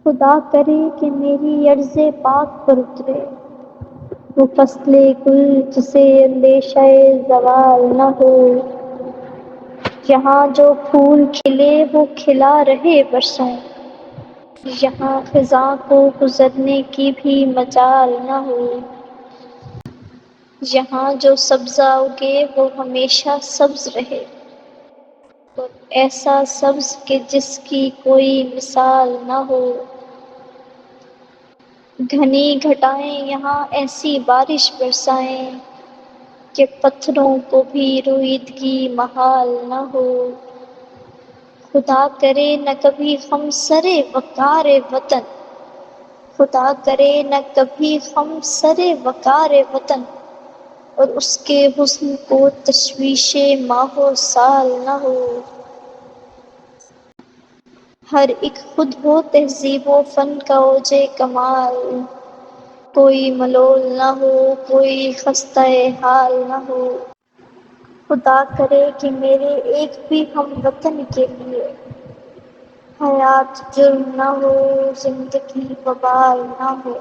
خدا کرے کہ میری عرض پاک پر اترے وہ فصل گل جسے اندیشہ زوال نہ ہو، جہاں جو پھول کھلے وہ کھلا رہے برسوں، یہاں خزاں کو گزرنے کی بھی مجال نہ ہو، یہاں جو سبزہ اگے وہ ہمیشہ سبز رہے، اور ایسا سبز کہ جس کی کوئی مثال نہ ہو، گھنی گھٹائیں یہاں ایسی بارش برسائیں کہ پتھروں کو بھی رویدگی محال نہ ہو، خدا کرے نہ کبھی ہم سر وقار وطن، خدا کرے نہ کبھی ہم سر وقار وطن، اور اس کے حسن کو تشویش ماہ و سال نہ ہو، ہر ایک خود ہو تہذیب و فن کا اوج کمال، کوئی ملول نہ ہو کوئی خستہ حال نہ ہو، خدا کرے کہ میرے ایک بھی ہم وطن کے لیے حیات جرم نہ ہو، زندگی وبال نہ ہو۔